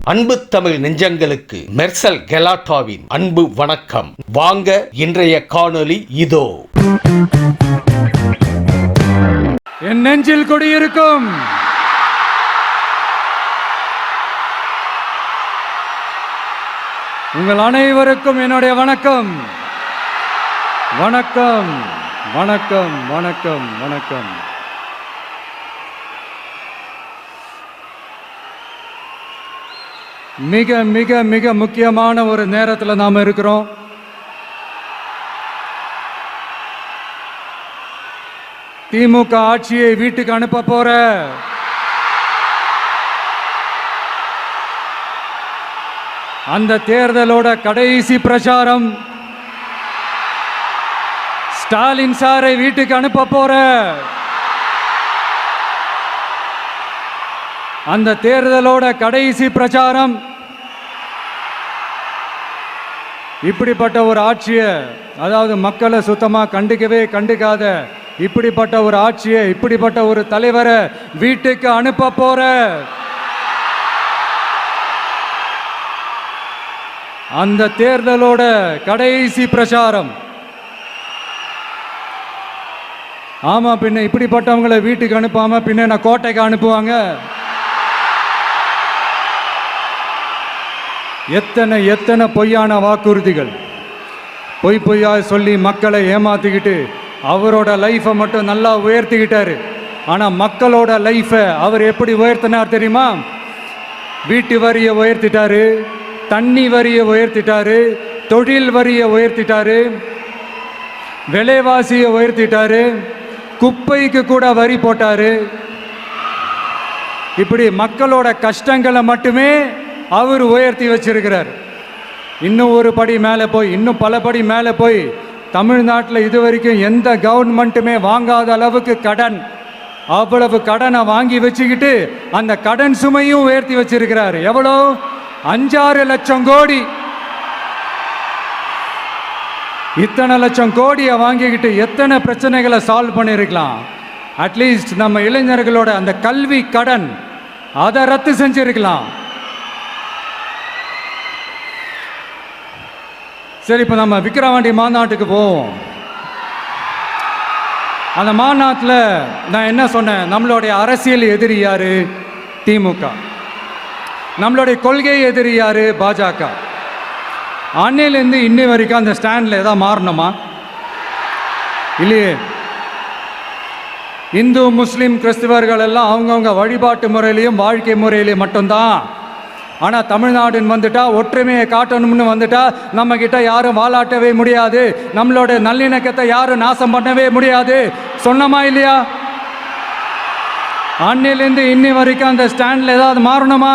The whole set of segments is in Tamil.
அன்பு தமிழ் நெஞ்சங்களுக்கு மெர்சல் கெலாட்டாவின் அன்பு வணக்கம். வாங்க இன்றைய காணொளி இதோ. என் நெஞ்சில் குடியிருக்கும் உங்கள் அனைவருக்கும் என்னுடைய வணக்கம். வணக்கம் வணக்கம் வணக்கம் வணக்கம். மிக மிக மிக முக்கியமான ஒரு நேரத்தில் நாம் இருக்கிறோம். திமுக ஆட்சியை வீட்டுக்கு அனுப்ப போற அந்த தேர்தலோட கடைசி பிரச்சாரம். ஸ்டாலின் சாரை வீட்டுக்கு அனுப்ப போற அந்த தேர்தலோட கடைசி பிரச்சாரம். இப்படிப்பட்ட ஒரு ஆட்சியை, அதாவது மக்களை சுத்தமா கண்டுக்காத இப்படிப்பட்ட ஒரு ஆட்சியை, இப்படிப்பட்ட ஒரு தலைவரை வீட்டுக்கு அனுப்ப போற அந்த தேர்தலோட கடைசி பிரச்சாரம். ஆமா, பின்ன இப்படிப்பட்டவங்களை வீட்டுக்கு அனுப்பாம பின்ன நான் கோட்டைக்கு அனுப்புவாங்க? எத்தனை எத்தனை பொய்யான வாக்குறுதிகள், பொய்யா சொல்லி மக்களை ஏமாத்திக்கிட்டு அவரோட லைஃபை மட்டும் நல்லா உயர்த்திக்கிட்டாரு. ஆனால் மக்களோட லைஃபை அவர் எப்படி உயர்த்தினார் தெரியுமா? வீட்டு வரியை உயர்த்திட்டாரு, தண்ணி வரியை உயர்த்திட்டாரு, தொழில் வரியை உயர்த்திட்டாரு, விலைவாசியை உயர்த்திட்டாரு, குப்பைக்கு கூட வரி போட்டாரு. இப்படி மக்களோட கஷ்டங்களை மட்டுமே அவர் உயர்த்தி வச்சிருக்கிறார். இன்னும் ஒரு படி மேலே போய், இன்னும் பல படி மேலே போய், தமிழ்நாட்டில் இது வரைக்கும் எந்த கவர்மெண்ட்டுமே வாங்காத அளவுக்கு கடன், அவ்வளவு கடனை வாங்கி வச்சுக்கிட்டு அந்த கடன் சுமையும் உயர்த்தி வச்சிருக்கிறார். எவ்வளோ? 5-6 லட்சம் கோடி. இத்தனை லட்சம் கோடியை வாங்கிக்கிட்டு எத்தனை பிரச்சனைகளை சால்வ் பண்ணியிருக்கலாம். அட்லீஸ்ட் நம்ம இளைஞர்களோட அந்த கல்வி கடன் அதை ரத்து செஞ்சிருக்கலாம். சரி, இப்போ நம்ம விக்கிரவாண்டி மாநாட்டுக்கு போவோம். அந்த மாநாட்டில் நான் என்ன சொன்னேன்? நம்மளுடைய அரசியல் எதிரி யாரு? திமுக. நம்மளுடைய கொள்கை எதிரி யாரு? பாஜக. அன்னையிலேருந்து இன்னை வரைக்கும் அந்த ஸ்டாண்டில் ஏதாவது மாறணுமா? இல்லையே. இந்து முஸ்லீம் கிறிஸ்தவர்கள் எல்லாம் அவங்கவுங்க வழிபாட்டு முறையிலையும் வாழ்க்கை முறையிலையும் மட்டும்தான். ஆனால் தமிழ்நாடுன்னு வந்துட்டா, ஒற்றுமையை காட்டணும்னு வந்துட்டா, நம்ம கிட்ட யாரும் வாலாட்டவே முடியாது, நம்மளோட நல்லிணக்கத்தை யாரும் நாசம் பண்ணவே முடியாது. சொன்னமா இல்லையா? அன்னிலேருந்து இன்னி வரைக்கும் அந்த ஸ்டாண்டில் ஏதாவது மாறணுமா?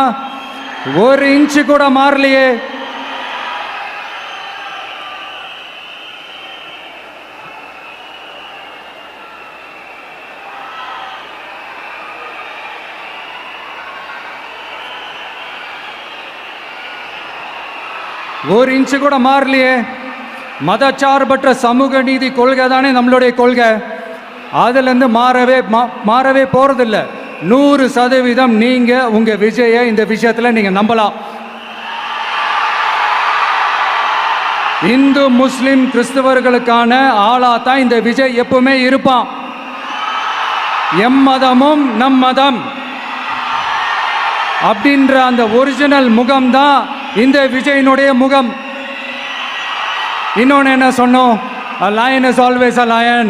ஒரு இன்ச்சு கூட மாறலையே. ஒரு இன்ச்சு கூட மாறலையே. மதச்சார்பற்ற சமூக நீதி கொள்கை தானே நம்மளுடைய கொள்கை. அதுலேருந்து மாறவே போகிறதில்ல. 100% நீங்கள் உங்கள் விஜயை இந்த விஷயத்தில் நீங்கள் நம்பலாம். இந்து முஸ்லிம் கிறிஸ்தவர்களுக்கான ஆளாத்தான் இந்த விஜய் எப்பவுமே இருப்பான். எம்மதமும் நம் மதம் அப்படின்ற அந்த ஒரிஜினல் முகம்தான் இந்த விஜயினுடைய முகம். இன்னொன்று என்ன சொன்னோம்? A lion is always a lion.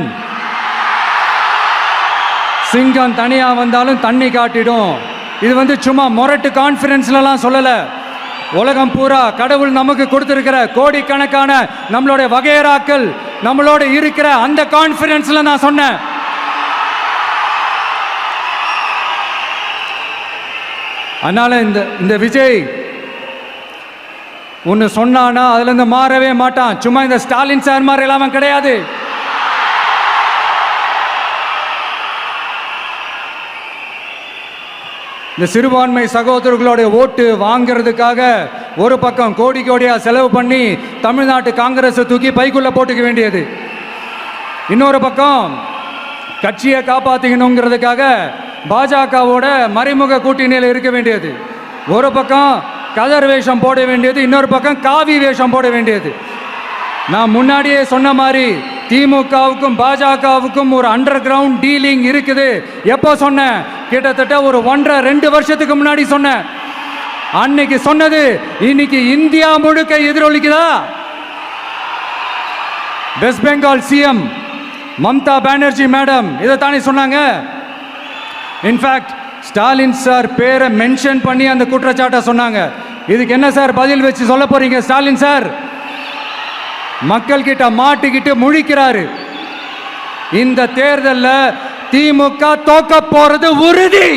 சிங்கம் தனியா வந்தாலும் தண்ணி காட்டிடும். இது சும்மா மொரட்டு கான்ஃபரன்ஸ்லாம் சொல்லலை. உலகம் பூரா கடவுள் நமக்கு கொடுத்திருக்கிற கோடிக்கணக்கான நம்மளுடைய வகையறாக்கள் நம்மளோட இருக்கிற அந்த கான்ஃபரன்ஸ்ல நான் சொன்னேன். அதனால இந்த விஜய் ஒன்று சொன்னானா அதுலேருந்து மாறவே மாட்டான். சும்மா இந்த ஸ்டாலின் சார் மாதிரி எல்லாம் கிடையாது. இந்த சிறுபான்மை சகோதரர்களுடைய ஓட்டு வாங்கிறதுக்காக ஒரு பக்கம் கோடி கோடியாக செலவு பண்ணி தமிழ்நாட்டு காங்கிரஸை தூக்கி பைக்குள்ளே போட்டுக்க வேண்டியது, இன்னொரு பக்கம் கட்சியை காப்பாற்றிக்கணுங்கிறதுக்காக பாஜகவோட மறைமுக கூட்டணியில் இருக்க வேண்டியது. ஒரு பக்கம் கதர் வேஷம் போட வேண்டியது, இன்னொரு பக்கம் காவி வேஷம் போட வேண்டியது. நான் முன்னாடியே சொன்ன மாதிரி திமுகவுக்கும் பாஜகவுக்கும் ஒரு அண்டர் கிரவுண்ட் டீலிங் இருக்குது. எப்போ சொன்னேன்? கிட்டத்தட்ட ஒரு 1.5-2 வருஷத்துக்கு முன்னாடி சொன்னேன். அன்னைக்கு சொன்னது இன்னைக்கு இந்தியா முழுக்க எதிரொலிக்குதா? வெஸ்ட் பெங்கால் சிஎம் மம்தா பானர்ஜி மேடம் இதை தானே சொன்னாங்க. இன்ஃபேக்ட் ஸ்டாலின் சார் பேரை மென்ஷன் பண்ணி அந்த குற்றச்சாட்டை சொன்னாங்க. இதுக்கு என்ன சார் பதில் வச்சு சொல்ல போறீங்க? ஸ்டாலின் சார் மக்கள் கிட்ட மாட்டிக்கிட்டு முழிக்கிறாரு. இந்த தேர்தலில் திமுக தோக்க போறது உறுதி.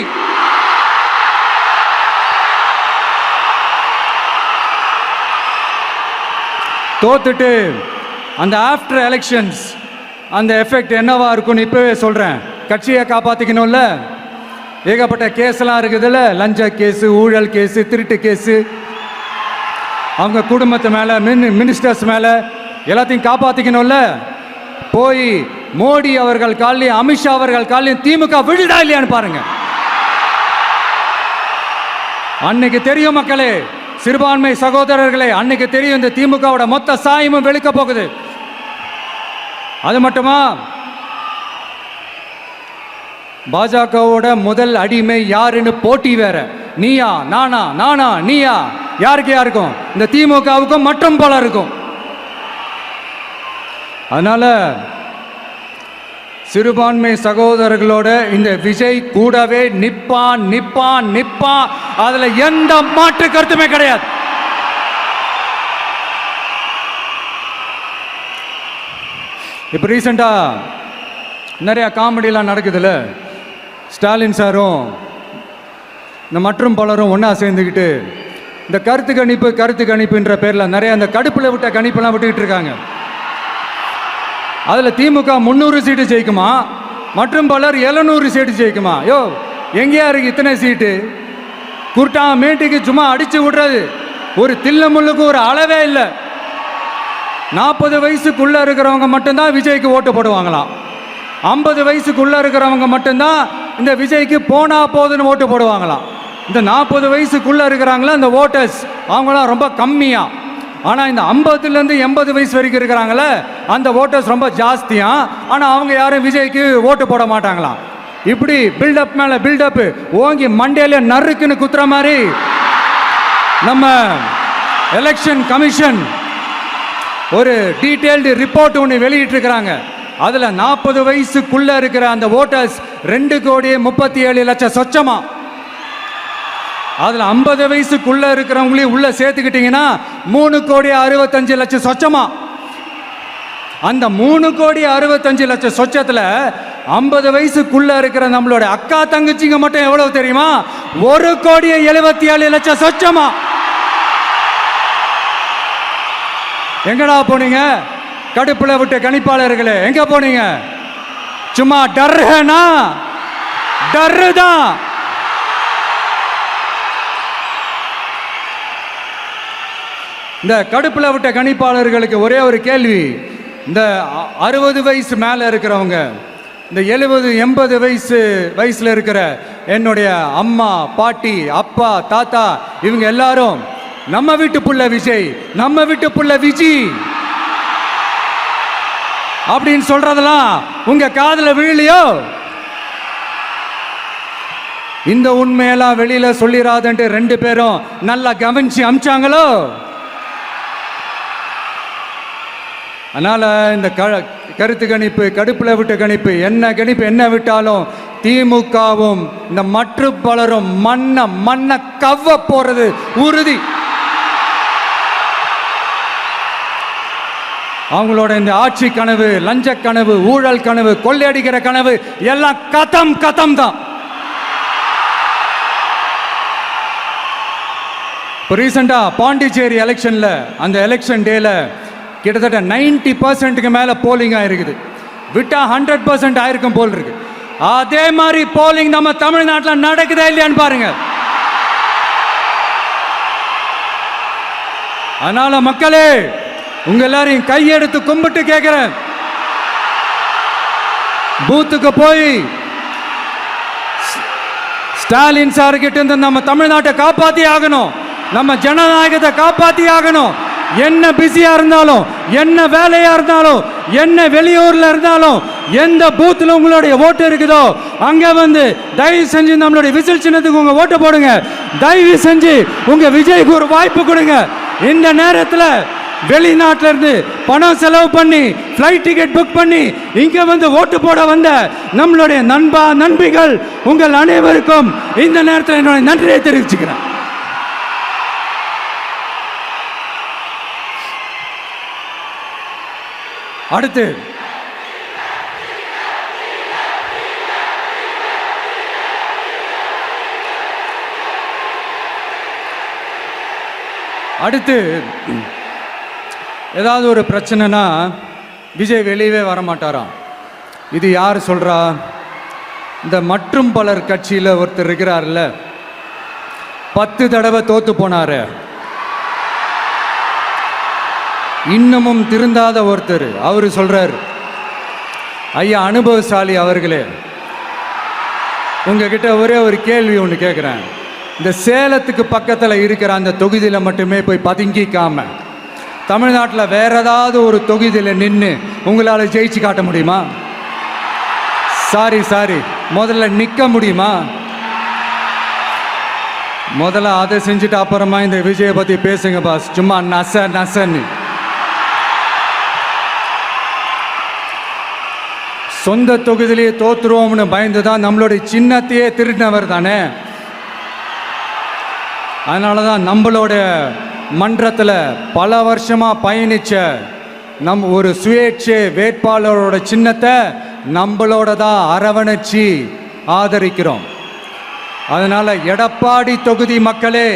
தோத்துட்டு அந்த ஆஃப்டர் எலெக்ஷன்ஸ் அந்த எஃபெக்ட் என்னவா இருக்கும்னு இப்பவே சொல்றேன். கட்சியை காப்பாத்திக்கணும்ல, ஏகப்பட்ட கேஸ்லாம் இருக்குதுல்ல, லஞ்ச கேஸு, ஊழல் கேஸு, திருட்டு கேஸு, அவங்க குடும்பத்து மேலே, மினிஸ்டர்ஸ் மேலே எல்லாத்தையும் காப்பாற்றிக்கணும்ல. போய் மோடி அவர்கள் காலையும் அமித்ஷா அவர்கள் காலையும் திமுக விழுதா இல்லையான்னு பாருங்க. அன்னைக்கு தெரியும் மக்களே, சிறுபான்மை சகோதரர்களே, அன்னைக்கு தெரியும் இந்த திமுகவோட மொத்த சாயமும் வெளுக்க போகுது. அது மட்டுமா, பாஜகவோட முதல் அடிமை யாருன்னு போட்டி வேற. நீயா நானா, நானா நீயா, யாருக்கு யாருக்கும், இந்த திமுகவுக்கும் மற்றும் பல இருக்கும். அதனால சிறுபான்மை சகோதரர்களோட இந்த விஜய் கூடவே நிப்பான் நிப்பான் நிப்பான். அதுல எந்த மாற்று கருத்துமே கிடையாது. இப்ப ரீசெண்டா நிறைய காமெடியெல்லாம் நடக்குதுல்ல. ஸ்டாலின் சாரும் இந்த மற்றும் பலரும் ஒன்றா சேர்ந்துக்கிட்டு இந்த கருத்து கணிப்புன்ற பேரில் நிறைய அந்த கடுப்பில் விட்ட கணிப்பெல்லாம் விட்டுக்கிட்டு இருக்காங்க. அதில் திமுக 300 சீட்டு ஜெயிக்குமா, மற்றும் பலர் 700 சீட்டு ஜெயிக்குமா? யோ எங்கேயா இருக்கு இத்தனை சீட்டு? குர்ட்டா மேட்டுக்கு சும்மா அடிச்சு விடுறது. ஒரு தில்லமுள்ளுக்கு ஒரு அளவே இல்லை. 40 வயசுக்குள்ள இருக்கிறவங்க மட்டும்தான் விஜய்க்கு ஓட்டு போடுவாங்களாம். 50 வயசுக்குள்ள இருக்கிறவங்க மட்டும்தான் இந்த விஜய்க்கு போனா போதுன்னு ஓட்டு போடுவாங்களாம். இந்த 40 வயசுக்குள்ள இருக்கிறாங்களா இந்த ஓட்டர்ஸ், அவங்களாம் ரொம்ப கம்மியா. ஆனால் இந்த 50லேருந்து 80 வயசு வரைக்கும் இருக்கிறாங்களே அந்த ஓட்டர்ஸ் ரொம்ப ஜாஸ்தியா. ஆனால் அவங்க யாரும் விஜய்க்கு ஓட்டு போட மாட்டாங்களாம். இப்படி பில்டப் மேலே பில்டப் ஓங்கி மண்டையில நறுக்குன்னு குத்துற மாதிரி நம்ம எலெக்ஷன் கமிஷன் ஒரு டீட்டெயில்டு ரிப்போர்ட் ஒன்று வெளியிட்டிருக்கிறாங்க. அதில் 40 வயசுக்குள்ள இருக்கிற அந்த ஓட்டர்ஸ் 2,37,00,000 சொச்சமா. அதில் 50 வயசுக்குள்ள இருக்கிறவங்களையும் உள்ள சேர்த்துக்கிட்டீங்கன்னா 3,65,00,000 சொச்சமா. அந்த 3,65,00,000 சொச்சத்தில் 50 வயசுக்குள்ள இருக்கிற நம்மளோட அக்கா தங்கச்சிங்க மட்டும் எவ்வளவு தெரியுமா? 1,77,00,000 சொச்சமா. எங்கடா போனீங்க கடுப்புல விட்ட கணிப்பாளர்களே? எங்க போனீங்க? சும்மா டர்னா டர்ரு தான். இந்த கடுப்புல விட்ட கணிப்பாளர்களுக்கு ஒரே ஒரு கேள்வி. இந்த 60 வயசு மேலே இருக்கிறவங்க, இந்த 70-80 வயசுல இருக்கிற என்னுடைய அம்மா, பாட்டி, அப்பா, தாத்தா, இவங்க எல்லாரும் நம்ம வீட்டு புள்ள விஜய், நம்ம வீட்டு புள்ள விஜி அப்படின்னு சொல்றதெல்லாம் உங்க காதுல விழலையோ? இந்த உண்மையெல்லாம் வெளியில சொல்லிராதுன்ட்டு 2 பேரும் நல்லா கவனிச்சு அமிச்சாங்களோ? அதனால இந்த கருத்து கணிப்பு, கடுப்புல விட்ட கணிப்பு, என்ன விட்டாலும் திமுகவும் இந்த மற்ற பலரும் மண்ண கவ்வ போறது உறுதி. அவங்களோட இந்த ஆட்சி கனவு, லஞ்ச கனவு, ஊழல் கனவு, கொள்ளையடிக்கிற கனவு எல்லாம் கதம் தான். இப்போ ரீசெண்டா பாண்டிச்சேரி எலெக்ஷன்ல, அந்த எலெக்ஷன் டேல கிட்டத்தட்ட 90% மேல போலிங் ஆயிருக்குது. விட்டா 100% ஆயிருக்கும் போல் இருக்கு. அதே மாதிரி போலிங் நம்ம தமிழ்நாட்டில் நடக்குதா இல்லையான்னு பாருங்க. அதனால மக்களே, உங்க எல்லாரையும் கையெடுத்து கும்பிட்டு கேட்கிறேன், பூத்துக்கு போய் ஸ்டாலின் சார் கிட்ட இருந்து நம்ம தமிழ்நாட்டை காப்பாத்தி ஆகணும். நம்ம ஜனநாயகத்தை காப்பாத்தி ஆகணும். என்ன பிஸியா இருந்தாலும், என்ன வேலையா இருந்தாலும், என்ன வெளியூர்ல இருந்தாலும், எந்த பூத்துல உங்களுடைய ஓட்டு இருக்குதோ அங்க வந்து தயவு செஞ்சு நம்மளுடைய விசில் சின்னத்துக்கு உங்க ஓட்டு போடுங்க. தயவு செஞ்சு உங்க விஜய்க்கு ஒரு வாய்ப்பு கொடுங்க. இந்த நேரத்தில் வெளிநாட்டில இருந்து பணம் செலவு பண்ணி ஃப்ளைட் டிக்கெட் புக் பண்ணி இங்க வந்து ஓட்டு போட வந்த நம்மளுடைய நண்பிகள் உங்கள் அனைவருக்கும் இந்த நேரத்தில் என்னுடைய நன்றியை தெரிவிச்சுக்கிறேன். அடுத்து ஏதாவது ஒரு பிரச்சனைனா விஜய் வெளியவே வரமாட்டாராம். இது யார் சொல்றா? இந்த மற்றும் பலர் கட்சியில் ஒருத்தர் இருக்கிறார்ல, 10 தடவை தோத்து போனாரு, இன்னமும் திருந்தாத ஒருத்தர். அவரு சொல்றார், ஐயா அனுபவசாலி அவர்களே, உங்ககிட்ட ஒரே ஒரு கேள்வி ஒன்று கேட்குறேன். இந்த சேலத்துக்கு பக்கத்தில் இருக்கிற அந்த தொகுதியில் மட்டுமே போய் பதுங்கிக்காம தமிழ்நாட்டில் வேற ஏதாவது ஒரு தொகுதியில் நின்று உங்களால் ஜெயிச்சு காட்ட முடியுமா? சாரி, முதல்ல நிற்க முடியுமா? முதல்ல அதை செஞ்சுட்டு அப்புறமா இந்த விஜயை பற்றி பேசுங்க பாஸ். சும்மா நசன்னு சொந்த தொகுதியிலேயே தோத்துருவோம்னு பயந்து தான் நம்மளுடைய சின்னத்தையே திருடினவர் தானே. அதனால தான் நம்மளோட மன்றத்தில் பல வருஷமாக பயணிச்ச ஒரு சுயேட்சை வேட்பாளரோட சின்னத்தை நம்மளோட தான் அரவணைச்சி ஆதரிக்கிறோம். அதனால எடப்பாடி தொகுதி மக்களே,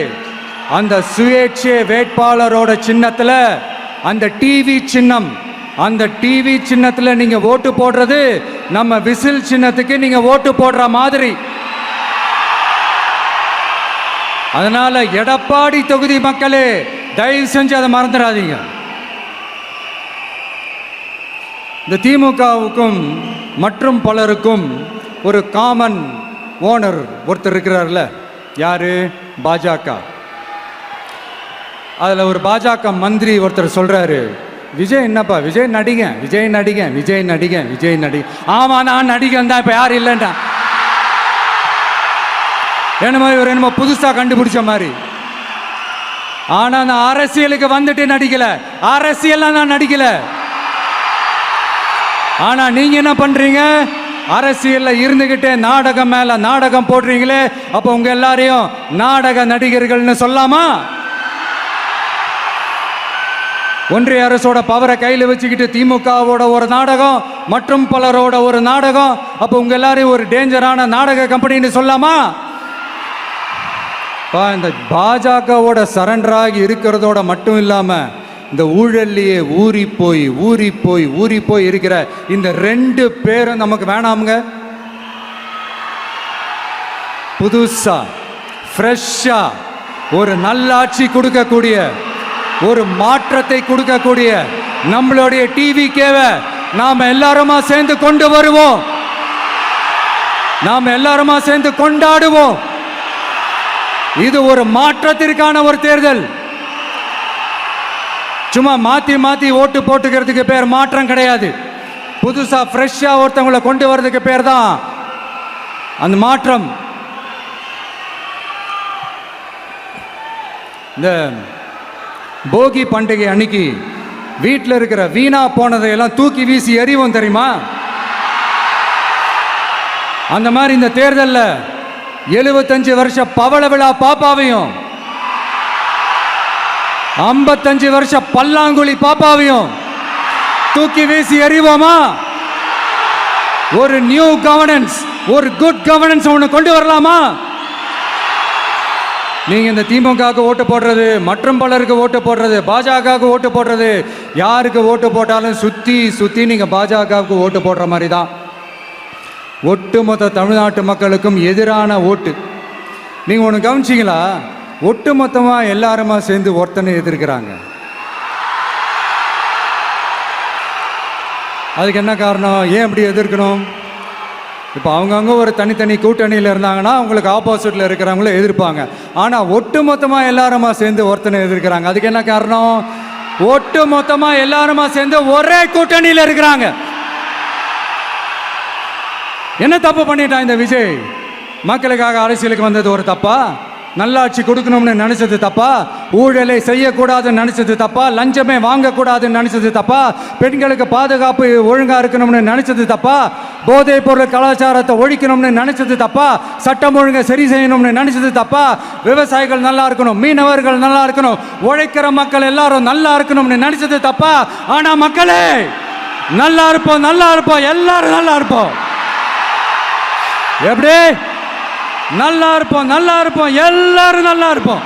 அந்த சுயேட்சை வேட்பாளரோட சின்னத்தில் அந்த டிவி சின்னம், அந்த டிவி சின்னத்தில் நீங்க ஓட்டு போடுறது நம்ம விசில் சின்னத்துக்கு நீங்க ஓட்டு போடுற மாதிரி. அதனால எடப்பாடி தொகுதி மக்களே, தயவு செஞ்சு அதை மறந்துடாதீங்க. இந்த திமுகவுக்கும் மற்றும் பலருக்கும் ஒரு காமன் ஓனர் ஒருத்தர் இருக்கிறார்ல, யாரு? பாஜக. அதில் ஒரு பாஜக மந்திரி ஒருத்தர் சொல்றாரு, விஜய் என்னப்பா, விஜய் நடிகன். ஆமா, நான் நடிகன் தான், இப்போ யாரும் இல்லைன்டா. என்னமோ புதுசா கண்டுபிடிச்ச மாதிரி. ஆனா நான் அரசியலுக்கு வந்துட்டு நடிக்கல, அரசியல் நான் நடிக்கல. ஆனா நீங்க என்ன பண்றீங்க? அரசியல்ல இருந்துகிட்டே நாடகம் மேல நாடகம் போடுறீங்களே. அப்ப உங்க எல்லாரையும் நாடக நடிகர்கள்னு சொல்லாமா? ஒன்றிய அரசோட பவரை கையில் வச்சுக்கிட்டு திமுகவோட ஒரு நாடகம், மற்றும் பலரோட ஒரு நாடகம். அப்ப உங்க எல்லாரையும் ஒரு டேஞ்சரான நாடக கம்பெனின்னு சொல்லாமா? இந்த பாஜகவோட சரண்டராகி இருக்கிறதோட மட்டும் இல்லாம இந்த ஊழல்லையே ஊறி போய் இருக்கிற இந்த 2 பேரும் நமக்கு வேணாமுங்க. புதுசா ஃப்ரெஷ்ஷா ஒரு நல்லாட்சி கொடுக்கக்கூடிய, ஒரு மாற்றத்தை கொடுக்கக்கூடிய நம்மளுடைய டிவிக்கேவை நாம எல்லாருமா சேர்ந்து கொண்டு வருவோம், நாம எல்லாருமா சேர்ந்து கொண்டாடுவோம். இது ஒரு மாற்றத்திற்கான ஒரு தேர்தல். சும்மா மாத்தி ஓட்டு போட்டுக்கிறதுக்கு பேர் மாற்றம் கிடையாது. புதுசா ஃப்ரெஷ்ஷா ஒருத்தவங்களை கொண்டு வர்றதுக்கு பேர் தான் அந்த மாற்றம். இந்த போகி பண்டிகை அன்னைக்கு வீட்டில் இருக்கிற வீணா போனதையெல்லாம் தூக்கி வீசி எறிவோம் தெரியுமா? அந்த மாதிரி இந்த தேர்தலில் 75 வருஷ பவள விழா பாப்பாவையும் 55 வருஷ பல்லாங்குழி பாப்பாவையும் தூக்கி வீசி எறிவோமா? ஒரு நியூ கவர்னன்ஸ், ஒரு குட் கவர்னன்ஸ் ஒன்று கொண்டு வரலாமா? நீங்க இந்த திமுகவுக்கு ஓட்டு போடுறது, மற்றும் பலருக்கு ஓட்டு போடுறது, பாஜகவுக்கு ஓட்டு போடுறது, யாருக்கு ஓட்டு போட்டாலும் சுத்தி நீங்க பாஜகவுக்கு ஓட்டு போடுற மாதிரி தான். ஒட்டுமொத்த தமிழ்நாட்டு மக்களுக்கும் எதிரான ஓட்டு. நீங்க ஒன்று கவனிச்சிங்களா? ஒட்டுமொத்தமா எல்லாருமா சேர்ந்து ஒருத்தனை எதிர்க்கிறாங்க. அதுக்கு என்ன காரணம்? ஏன் அப்படி எதிர்க்கணும்? இப்போ அவங்கவுங்க ஒரு தனித்தனி கூட்டணியில் இருந்தாங்கன்னா அவங்களுக்கு ஆப்போசிட்டில் இருக்கிறவங்கள எதிர்ப்பாங்க. ஆனால் ஒட்டு மொத்தமாக எல்லாருமா சேர்ந்து ஒருத்தனை எதிர்க்கிறாங்க. அதுக்கு என்ன காரணம்? ஒட்டு மொத்தமாக எல்லாருமா சேர்ந்து ஒரே கூட்டணியில் இருக்கிறாங்க. என்ன தப்பு பண்ணிட்டான் இந்த விஜய்? மக்களுக்காக அரசியலுக்கு வந்தது ஒரு தப்பா? நல்லாட்சி கொடுக்கணும்னு நினைச்சது தப்பா? ஊழலை செய்யக்கூடாதுன்னு நினைச்சது தப்பா? லஞ்சமே வாங்கக்கூடாதுன்னு நினைச்சது தப்பா? பெண்களுக்கு பாதுகாப்பு ஒழுங்கா இருக்கணும்னு நினைச்சது தப்பா? போதைப் பொருள் கலாச்சாரத்தை ஒழிக்கணும்னு நினைச்சது தப்பா? சட்டம் ஒழுங்கை சரி செய்யணும்னு நினைச்சது தப்பா? விவசாயிகள் நல்லா இருக்கணும், மீனவர்கள் நல்லா இருக்கணும், உழைக்கிற மக்கள் எல்லாரும் நல்லா இருக்கணும்னு நினைச்சது தப்பா? ஆனா மக்களே நல்லா இருப்போம், நல்லா இருப்போம், எல்லாரும் நல்லா இருப்போம். எப்படி நல்லா இருப்போம்? நல்லா இருப்போம், எல்லாரும் நல்லா இருப்போம்.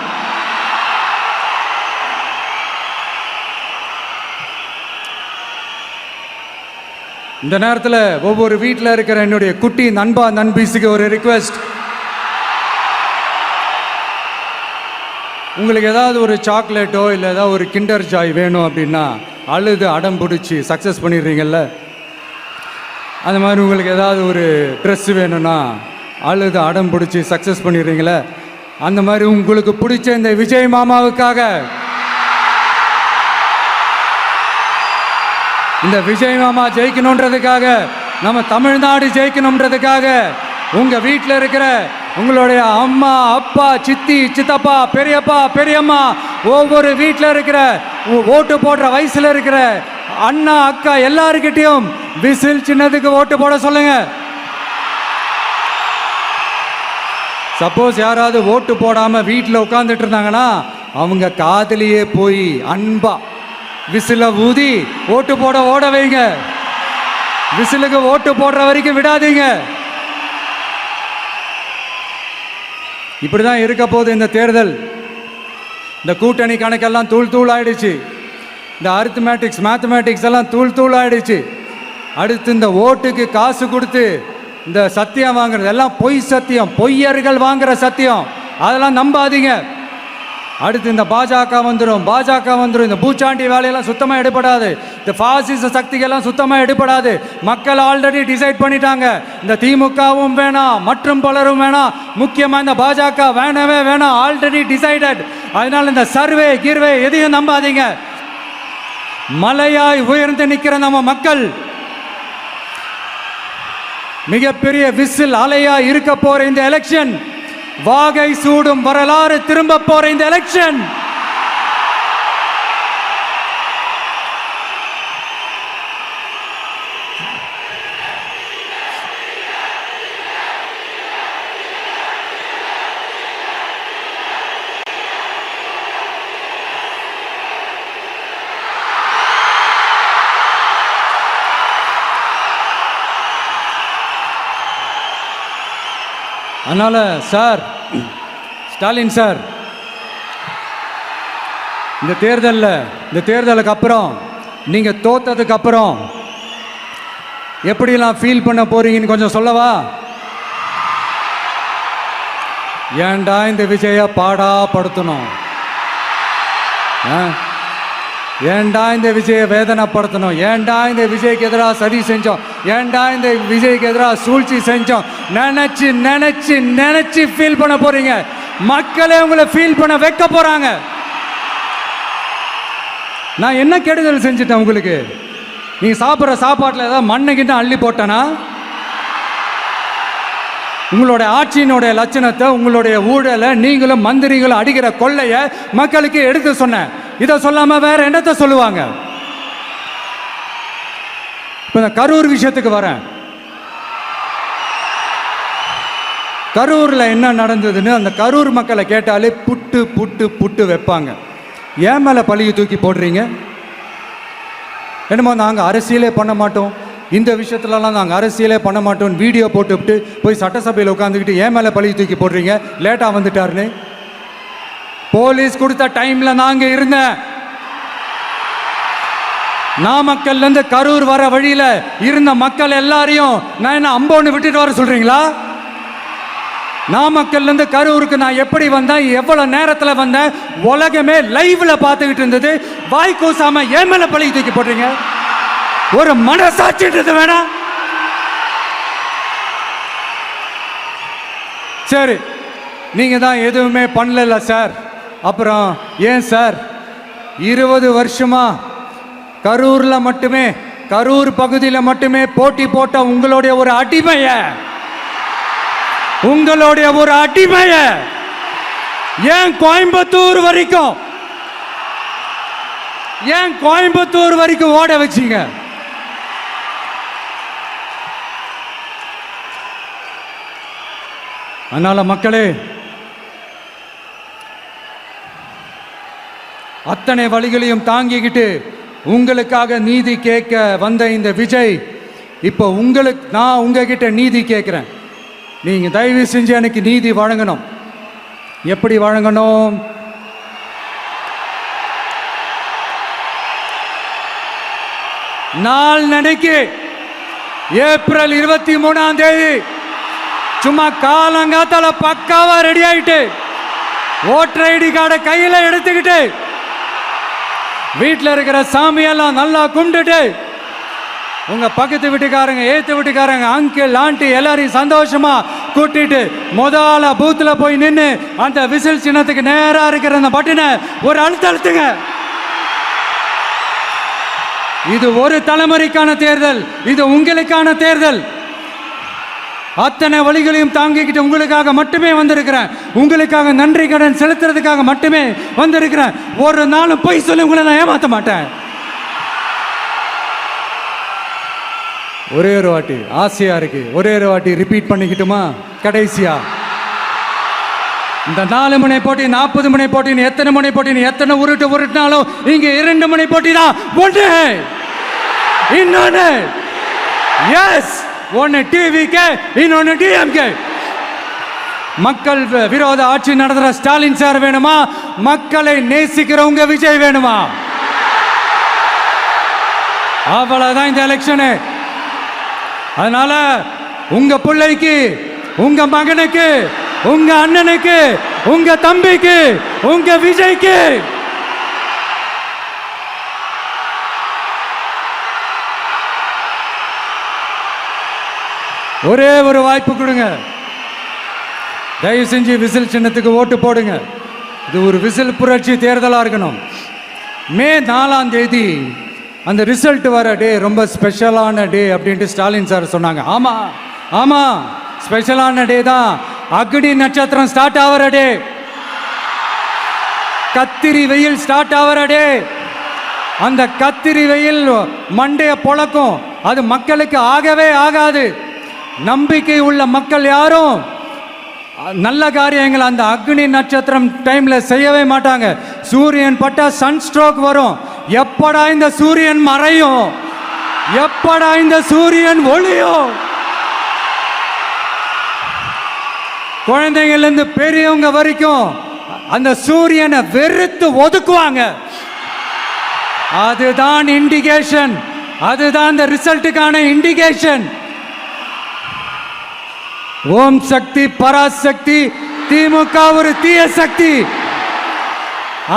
இந்த நேரத்தில் ஒவ்வொரு வீட்டில் இருக்கிற என்னுடைய குட்டி நண்பா நண்பீஸுக்கு ஒரு ரிக்வெஸ்ட். உங்களுக்கு ஏதாவது ஒரு சாக்லேட்டோ இல்லை ஏதாவது ஒரு கிண்டர் ஜாய் வேணும் அப்படின்னா அழுது அடம் பிடிச்சி சக்ஸஸ் பண்ணிடுறீங்கல்ல, அந்த மாதிரி உங்களுக்கு ஏதாவது ஒரு ட்ரெஸ் வேணும்னா அழுது அடம் பிடிச்சி சக்ஸஸ் பண்ணிடுறீங்களே, அந்த மாதிரி உங்களுக்கு பிடிச்ச இந்த விஜய் மாமாவுக்காக, இந்த விஜய் மாமா ஜெயிக்கணுன்றதுக்காக, நம்ம தமிழ்நாடு ஜெயிக்கணுன்றதுக்காக உங்க வீட்டில் இருக்கிற உங்களுடைய அம்மா, அப்பா, சித்தி, சித்தப்பா, பெரியப்பா, பெரியம்மா, ஒவ்வொரு வீட்டில் இருக்கிற ஓட்டு போடுற வயசுல இருக்கிற அண்ணா, அக்கா எல்லாருக்கிட்டையும் விசில் சின்னதுக்கு ஓட்டு போட சொல்லுங்க. சப்போஸ் யாராவது ஓட்டு போடாம வீட்டில் உட்காந்துட்டு இருந்தாங்கன்னா அவங்க காதலியே போய் அன்பா விசில ஊதி ஓட்டு போட ஓட வைங்க. விசிலுக்கு ஓட்டு போடுற வரைக்கும் விடாதீங்க. இப்படிதான் இருக்க போது இந்த தேர்தல். இந்த கூட்டணி கணக்கெல்லாம் தூள் தூள் ஆயிடுச்சு. இந்த அரித்மேட்டிக்ஸ் மேத்தமேட்டிக்ஸ் எல்லாம் தூள் தூள் ஆயிடுச்சு. அடுத்து இந்த ஓட்டுக்கு காசு கொடுத்து இந்த சத்தியம் வாங்குறது எல்லாம் பொய் சத்தியம், பொய்யர்கள் வாங்குற சத்தியம், அதெல்லாம் நம்பாதீங்க. அடுத்து இந்த பாஜக வந்துடும், இந்த பூச்சாண்டி வேலையெல்லாம் சுத்தமாக எடுபடாது. இந்த பாசிச சக்திகள்லாம் சுத்தமாக எடுபடாது. மக்கள் ஆல்ரெடி டிசைட் பண்ணிட்டாங்க. இந்த திமுகவும் வேணாம், மற்றும் பலரும் வேணாம், முக்கியமாக இந்த பாஜக வேணவே வேணாம், ஆல்ரெடி டிசைடட். அதனால இந்த சர்வே கீர்வே எதையும் நம்பாதீங்க. மலையாய் உயர்ந்து நிற்கிற நம்ம மக்கள் மிகப்பெரிய விசில் அலையா இருக்க போற இந்த எலெக்ஷன், வாகை சூடும் வரலாறு திரும்ப போற இந்த எலெக்ஷன், அதனால சார், ஸ்டாலின் சார், இந்த தேர்தலுக்கு அப்புறம் நீங்க தோத்ததுக்கு அப்புறம் எப்படிலாம் ஃபீல் பண்ண போறீங்கன்னு கொஞ்சம் சொல்லவா? ஏன்டா இந்த விஜய பாடா படுத்தணும், ஏன்டா இந்த விஜயை வேதனைப்படுத்தணும், ஏன்டா இந்த விஜய்க்கு எதிராக சதி செஞ்சோம், ஏன்டா இந்த விஜய்க்கு எதிராக சூழ்ச்சி செஞ்சோம் நினைச்சு நினைச்சு நினைச்சு ஃபீல் பண்ண போறீங்க. மக்களே உங்களை ஃபீல் பண்ண வைக்க போறாங்க. நான் என்ன கெடுதல் செஞ்சுட்டேன் உங்களுக்கு? நீங்க சாப்பிட்ற சாப்பாட்டில் ஏதாவது மண்ணுகிட்ட அள்ளி போட்டேனா? உங்களுடைய ஆட்சியினுடைய லட்சணத்தை, உங்களுடைய ஊழலை, நீங்களும் மந்திரிகளும் அடிக்கிற கொள்ளைய மக்களுக்கு எடுத்து சொன்னேன். இதை சொல்லாம வேற என்னத்தை சொல்லுவாங்க? இப்ப இந்த கரூர் விஷயத்துக்கு வரேன். கரூர்ல என்ன நடந்ததுன்னு அந்த கரூர் மக்களை கேட்டாலே புட்டு புட்டு புட்டு வைப்பாங்க. ஏன் மேல பழியை தூக்கி போடுறீங்க? என்னமோ நாங்கள் அரசியலே பண்ண மாட்டோம், இந்த விஷயத்துலலாம் நாங்கள் அரசியலே பண்ண மாட்டோம், வீடியோ போட்டுவிட்டு போய் சட்டசபையில் உட்காந்துக்கிட்டு ஏன் மேலே பழியை தூக்கி போடுறீங்க? லேட்டாக வந்துட்டாருன்னு போலீஸ் கொடுத்த டைம்ல நாங்க இருந்தேன். நாமக்கல்ல இருந்து கரூர் வர வழியில இருந்த மக்கள் எல்லாரையும் நான் என்ன அம்போன்னு விட்டுட்டு வர சொல்றீங்களா? நாமக்கல்ல இருந்து கரூருக்கு நான் எப்படி வந்தேன், எவ்வளவு நேரத்துல வந்தேன், உலகமே லைவ்ல பார்த்துக்கிட்டு இருந்தது. வாய் கூசாம ஏன் மேல பழி தூக்கி போடுறீங்க? ஒரு மனசாட்சின்றது வேணாம். சரி, நீங்கள் தான் எதுவுமே பண்ணல சார். அப்புறம் ஏன் சார் 20 வருஷமா கரூரில் மட்டுமே, கரூர் பகுதியில் மட்டுமே போட்டி போட்ட உங்களுடைய ஒரு அடிமைய ஏன் கோயம்புத்தூர் வரைக்கும் ஓட வச்சீங்க? அதனால மக்களே, அத்தனை வழிகளையும் தாங்கிக்கிட்டு உங்களுக்காக நீதி கேட்க வந்த இந்த விஜய், இப்போ நான் உங்ககிட்ட நீதி கேட்குறேன். நீங்க தயவு செஞ்சு எனக்கு நீதி வழங்கணும். எப்படி வழங்கணும்? நாளைக்கு ஏப்ரல் 23ஆம் தேதி சும்மா காலங்காத்தால பக்காவா ரெடி ஆயிட்டு, ஓட்டர் ஐடி கார்டை கையில எடுத்துக்கிட்டு, வீட்டில் இருக்கிற சாமியெல்லாம் நல்லா கும்பிட்டுட்டு, உங்க பக்கத்து வீட்டுக்காரங்க, ஏத்து வீட்டுக்காரங்க, அங்கிள் ஆண்டி எல்லாரையும் சந்தோஷமா கூட்டிட்டு முதல்ல பூத்துல போய் நின்று அந்த விசில் சின்னத்துக்கு நேரா இருக்கிற அந்த பட்டனை ஒரு அழுத்துங்க. இது ஒரு தலைமுறைக்கான தேர்தல், இது உங்களுக்கான தேர்தல். அத்தனை வழிகளையும் தாங்கிக்கிட்டு உங்களுக்காக மட்டுமே வந்திருக்கிறேன். உங்களுக்காக நன்றி கடன் செலுத்துறதுக்காக மட்டுமே வந்திருக்கிறேன். ஒரு நாளும் பொய் சொல்லி உங்களை நான் ஏமாற்ற மாட்டேன். ஒரே ஒரு வாட்டி ஆசையா இருக்கு, ஒரே ஒரு வாட்டி ரிப்பீட் பண்ணிக்கிட்டுமா? கடைசியா இந்த 4 முனை போட்டி, 40 முனை போட்டி, எத்தனை முனை போட்டி, எத்தனை உருட்டினாலும் இங்க 2 முனை போட்டி தான். ஒன்று இன்னொன்னு, எஸ், ஒன்னு டிவிகே, இன்னொன்னு டிஎம்கே. மக்கள் விரோத ஆட்சி நடத்துற ஸ்டாலின் சார் வேணுமா? மக்களை நேசிக்கிறவங்க விஜய் வேணுமா? அவ்வளவுதான் இந்த எலெக்ஷனு. அதனால உங்க பிள்ளைக்கு, உங்க மகனுக்கு, உங்க அண்ணனுக்கு, உங்க தம்பிக்கு, உங்க விஜய்க்கு ஒரே ஒரு வாய்ப்பு கொடுங்க. தயவு செஞ்சு விசில் சின்னத்துக்கு ஓட்டு போடுங்க. இது ஒரு விசில் புரட்சி தேர்தலாக இருக்கணும். மே 4ஆம் தேதி அந்த ரிசல்ட் வர டே ரொம்ப ஸ்பெஷலான டே அப்படின்ட்டு ஸ்டாலின் சார் சொன்னாங்க. ஆமாம், ஸ்பெஷலான டே தான். அக்னி நட்சத்திரம் ஸ்டார்ட் ஆகிற டே, கத்திரி வெயில் ஸ்டார்ட் ஆகிற டே. அந்த கத்திரி வெயில் மண்டைய பொழக்கும். அது மக்களுக்கு ஆகவே ஆகாது. நம்பிக்கை உள்ள மக்கள் யாரும் நல்ல காரியங்கள் அந்த அக்னி நட்சத்திரம் டைம்ல செய்யவே மாட்டாங்க. சூரியன் பட்டா சன் ஸ்ட்ரோக் வரும். எப்படா இந்த சூரியன் மறையும், எப்படா இந்த சூரியன் ஒளியும். குழந்தைங்கள்ல இருந்து பெரியவங்க வரைக்கும் அந்த சூரியனை வெறுத்து ஒதுக்குவாங்க. அதுதான் இண்டிகேஷன், அதுதான் இந்த ரிசல்ட்டுக்கான இண்டிகேஷன். ஓம் சக்தி பராசக்தி, திமுக ஒரு தீய சக்தி.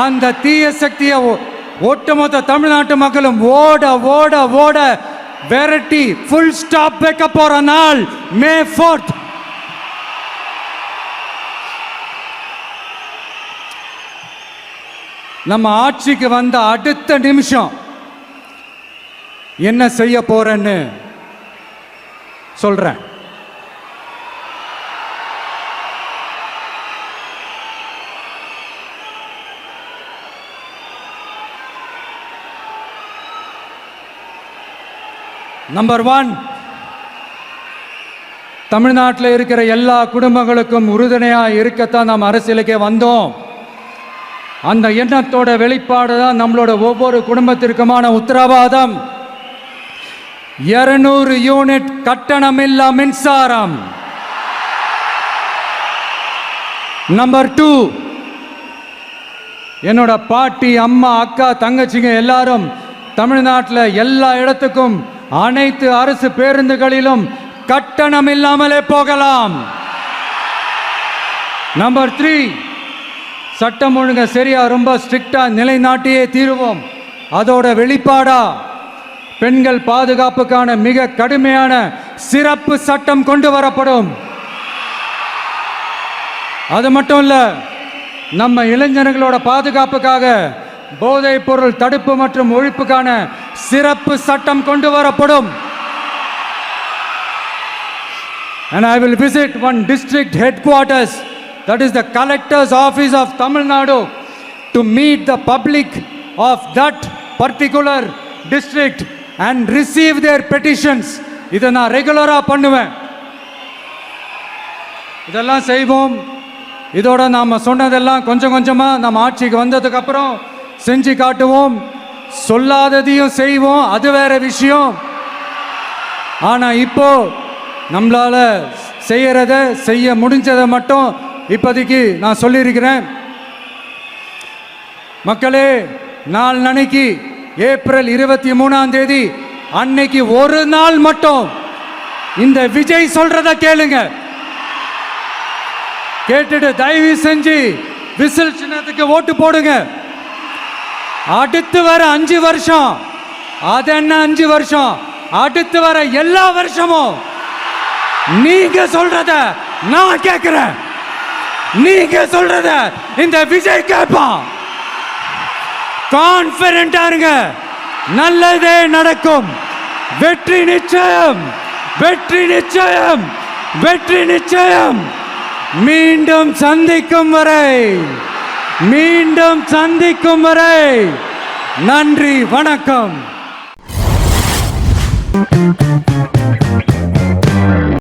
அந்த தீய சக்தியை ஒட்டுமொத்த தமிழ்நாட்டு மக்களும் ஓட ஓட ஓட விரட்டி ஃபுல் ஸ்டாப் வைக்க போற நாள் மே 4th. நம்ம ஆட்சிக்கு வந்த அடுத்த நிமிஷம் என்ன செய்ய போறேன்னு சொல்றேன். நம்பர் 1, தமிழ்நாட்டில் இருக்கிற எல்லா குடும்பங்களுக்கும் உறுதுணையாக இருக்கத்தான் நாம் அரசியலுக்கே வந்தோம். அந்த எண்ணத்தோட வெளிப்பாடு தான் நம்மளோட ஒவ்வொரு குடும்பத்திற்குமான உத்தரவாதம். 200 யூனிட் கட்டணமில்லா மின்சாரம். நம்பர் 2, என்னோட பாட்டி, அம்மா, அக்கா, தங்கச்சிங்க எல்லாரும் தமிழ்நாட்டில் எல்லா இடத்துக்கும் அனைத்து அரசு பேருந்துகளிலும் கட்டணம் இல்லாமலே போகலாம். நம்பர் 3, சட்டம் ஒழுங்கு சரியா ரொம்ப ஸ்ட்ரிக்டா நிலைநாட்டியே தீருவோம். அதோட வெளிப்பாடா பெண்கள் பாதுகாப்புக்கான மிக கடுமையான சிறப்பு சட்டம் கொண்டு வரப்படும். அது மட்டும் இல்ல, நம்ம இளைஞர்களோட பாதுகாப்புக்காக போதைப் பொருள் தடுப்பு மற்றும் ஒழிப்புக்கான சிறப்பு சட்டம் கொண்டு வரப்படும். And I will visit one district headquarters, that is the collector's office of Tamil Nadu, to meet the public of that particular district and receive their petitions. இதை நான் ரெகுலராக பண்ணுவேன். இதெல்லாம் செய்வோம். இதோட நாம் சொன்னதெல்லாம் கொஞ்சம் கொஞ்சமாக நம்ம ஆட்சிக்கு வந்ததுக்கு அப்புறம் செஞ்சு காட்டுவோம். சொல்லாததையும் செய்வோம், அது வேற விஷயம். ஆனால் இப்போ நம்மளால செய்யறத செய்ய முடிஞ்சதை மட்டும் இப்போதைக்கு நான் சொல்லியிருக்கிறேன். மக்களே, நாளைக்கு ஏப்ரல் 23 அன்னைக்கு ஒரு நாள் மட்டும் இந்த விஜய் சொல்றத கேளுங்க. கேட்டுட்டு தயவு செஞ்சு விசில் சின்னத்துக்கு ஓட்டு போடுங்க. அடுத்து வர 5 வருஷம், அது என்ன 5 வருஷம், அடுத்து வர எல்லா வருஷமும் நீங்க சொல்றத நான் கேட்கிறேன். நீங்க சொல்றத இந்த விஜய் கேட்பான். கான்பிடென்டா இருங்க, நல்லதே நடக்கும். வெற்றி நிச்சயம், வெற்றி நிச்சயம், வெற்றி நிச்சயம். மீண்டும் சந்திக்கும் வரை, மீண்டும் சந்திக்கும் வரை நன்றி, வணக்கம்.